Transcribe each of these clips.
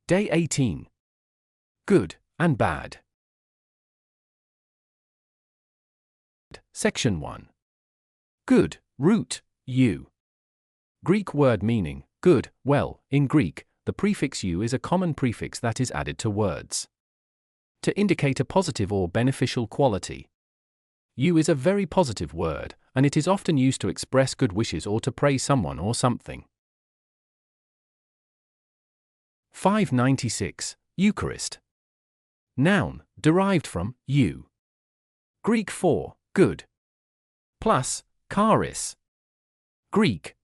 Day 18. Good and bad. Section 1. Good, root, u. Greek word meaning, good, well. In Greek, the prefix u is a common prefix that is added to words to indicate a positive or beneficial quality. U is a very positive word, and it is often used to express good wishes or to praise someone or something. 596. Eucharist. Noun, derived from eu. Greek for good. Plus, charis. Greek.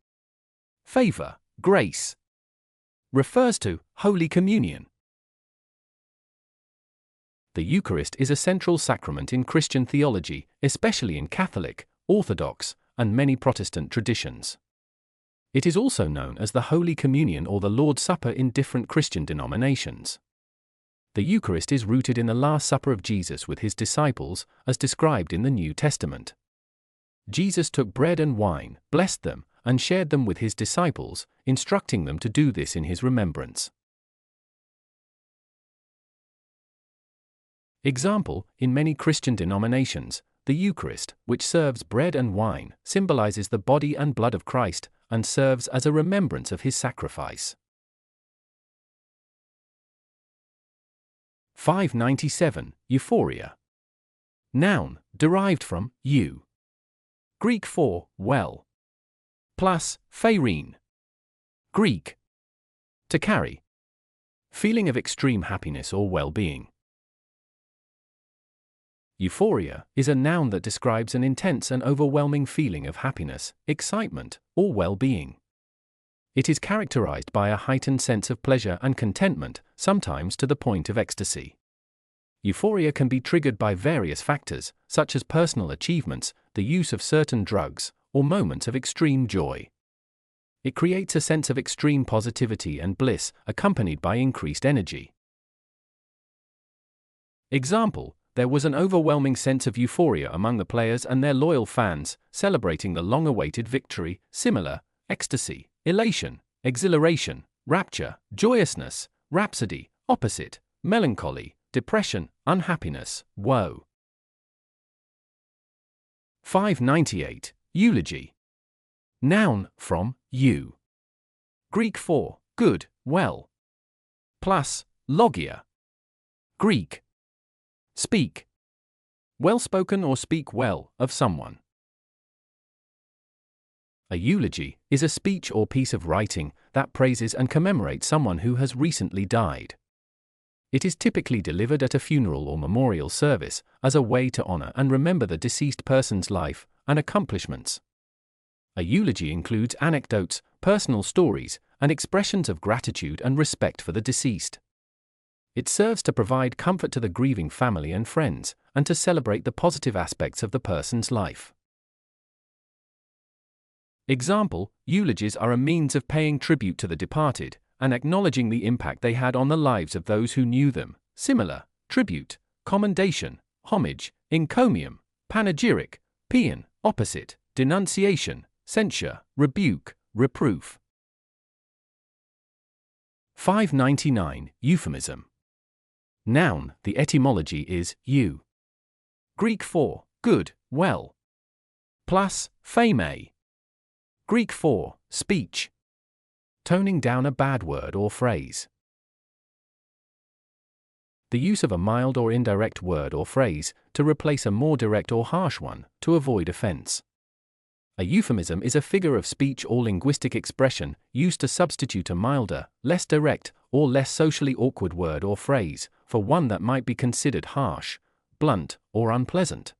Favor, grace. Refers to Holy Communion. The Eucharist is a central sacrament in Christian theology, especially in Catholic, Orthodox, and many Protestant traditions. It is also known as the Holy Communion or the Lord's Supper in different Christian denominations. The Eucharist is rooted in the Last Supper of Jesus with his disciples, as described in the New Testament. Jesus took bread and wine, blessed them, and shared them with his disciples, instructing them to do this in his remembrance. Example, in many Christian denominations, the Eucharist, which serves bread and wine, symbolizes the body and blood of Christ, and serves as a remembrance of his sacrifice. 597. Euphoria. Noun, derived from eu. Greek for well. Plus, phairene. Greek. To carry. Feeling of extreme happiness or well-being. Euphoria is a noun that describes an intense and overwhelming feeling of happiness, excitement, or well-being. It is characterized by a heightened sense of pleasure and contentment, sometimes to the point of ecstasy. Euphoria can be triggered by various factors, such as personal achievements, the use of certain drugs, or moments of extreme joy. It creates a sense of extreme positivity and bliss, accompanied by increased energy. Example, there was an overwhelming sense of euphoria among the players and their loyal fans, celebrating the long-awaited victory. Similar, ecstasy, elation, exhilaration, rapture, joyousness, rhapsody, opposite, melancholy, depression, unhappiness, woe. 598. Eulogy. Noun, from eu. Greek for good, well. Plus, logia. Greek. Speak. Well-spoken or speak well of someone. A eulogy is a speech or piece of writing that praises and commemorates someone who has recently died. It is typically delivered at a funeral or memorial service as a way to honor and remember the deceased person's life and accomplishments. A eulogy includes anecdotes, personal stories, and expressions of gratitude and respect for the deceased. It serves to provide comfort to the grieving family and friends, and to celebrate the positive aspects of the person's life. Example, eulogies are a means of paying tribute to the departed, and acknowledging the impact they had on the lives of those who knew them. Similar, tribute, commendation, homage, encomium, panegyric, paean, opposite, denunciation, censure, rebuke, reproof. 599. Euphemism. Noun, the etymology is eu. Greek for good, well. Plus, pheme. Greek for speech. Toning down a bad word or phrase. The use of a mild or indirect word or phrase to replace a more direct or harsh one to avoid offense. A euphemism is a figure of speech or linguistic expression used to substitute a milder, less direct, or less socially awkward word or phrase for one that might be considered harsh, blunt, or unpleasant.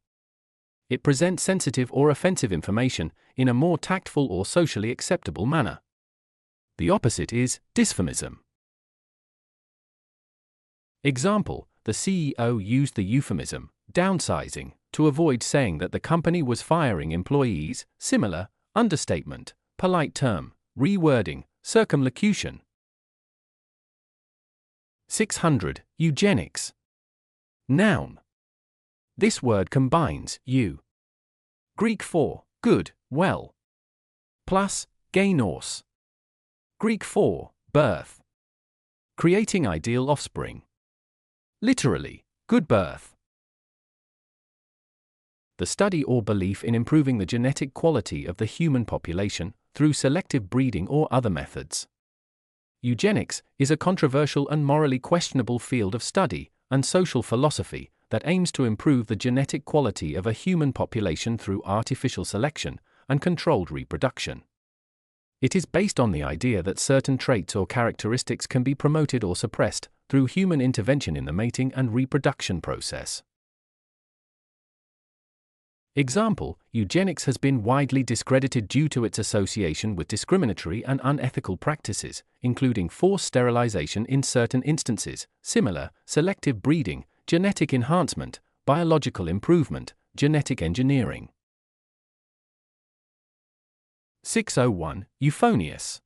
It presents sensitive or offensive information in a more tactful or socially acceptable manner. The opposite is dysphemism. Example, the CEO used the euphemism downsizing to avoid saying that the company was firing employees. Similar, understatement, polite term, rewording, circumlocution. 600. Eugenics. Noun. This word combines eu. Greek for good, well. Plus, geinos. Greek for birth. creating ideal offspring. Literally, good birth. The study or belief in improving the genetic quality of the human population through selective breeding or other methods. Eugenics is a controversial and morally questionable field of study and social philosophy that aims to improve the genetic quality of a human population through artificial selection and controlled reproduction. It is based on the idea that certain traits or characteristics can be promoted or suppressed through human intervention in the mating and reproduction process. Example: eugenics has been widely discredited due to its association with discriminatory and unethical practices, including forced sterilization in certain instances, similar, selective breeding, genetic enhancement, biological improvement, genetic engineering. 601. Euphonious.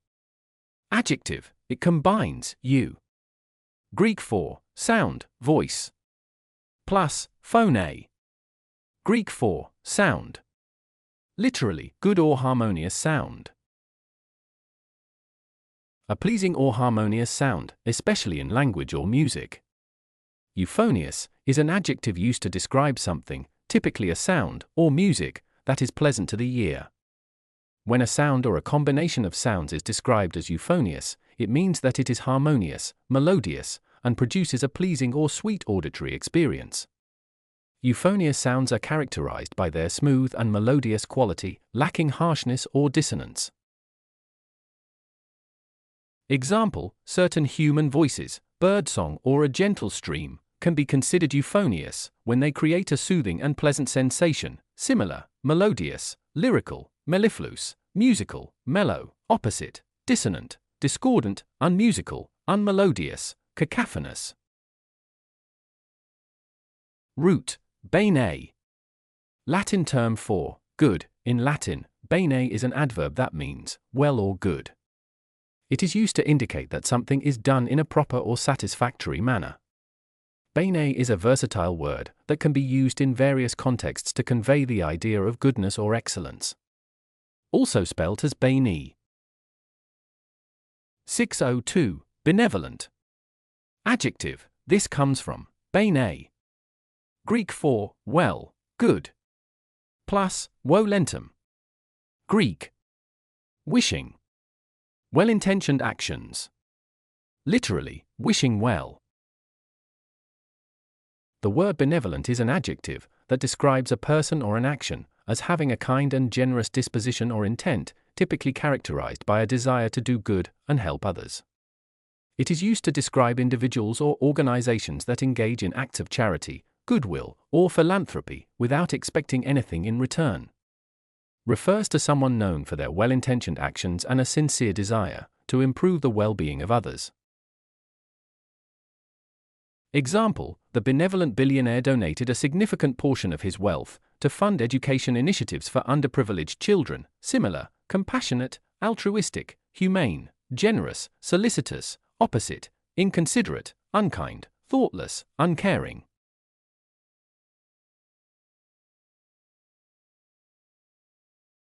Adjective: it combines Greek for sound, voice, plus phone. Greek for sound. Literally, good or harmonious sound. A pleasing or harmonious sound, especially in language or music. Euphonious is an adjective used to describe something, typically a sound or music, that is pleasant to the ear. When a sound or a combination of sounds is described as euphonious, it means that it is harmonious, melodious, and produces a pleasing or sweet auditory experience. Euphonious sounds are characterized by their smooth and melodious quality, lacking harshness or dissonance. Example: certain human voices, birdsong or a gentle stream, can be considered euphonious when they create a soothing and pleasant sensation, similar, melodious, lyrical, mellifluous, musical, mellow, opposite, dissonant, discordant, unmusical, unmelodious, cacophonous. Root: bene. Latin term for good. In Latin, bene is an adverb that means well or good. It is used to indicate that something is done in a proper or satisfactory manner. Bene is a versatile word that can be used in various contexts to convey the idea of goodness or excellence. Also spelt as bene. 602. Benevolent. Adjective: this comes from bene. Greek for well, good, plus volentum. Greek. Wishing. Well-intentioned actions. Literally, wishing well. The word benevolent is an adjective that describes a person or an action as having a kind and generous disposition or intent, typically characterized by a desire to do good and help others. It is used to describe individuals or organizations that engage in acts of charity, goodwill, or philanthropy without expecting anything in return. Refers to someone known for their well-intentioned actions and a sincere desire to improve the well-being of others. Example: the benevolent billionaire donated a significant portion of his wealth to fund education initiatives for underprivileged children, similar, compassionate, altruistic, humane, generous, solicitous, opposite, inconsiderate, unkind, thoughtless, uncaring.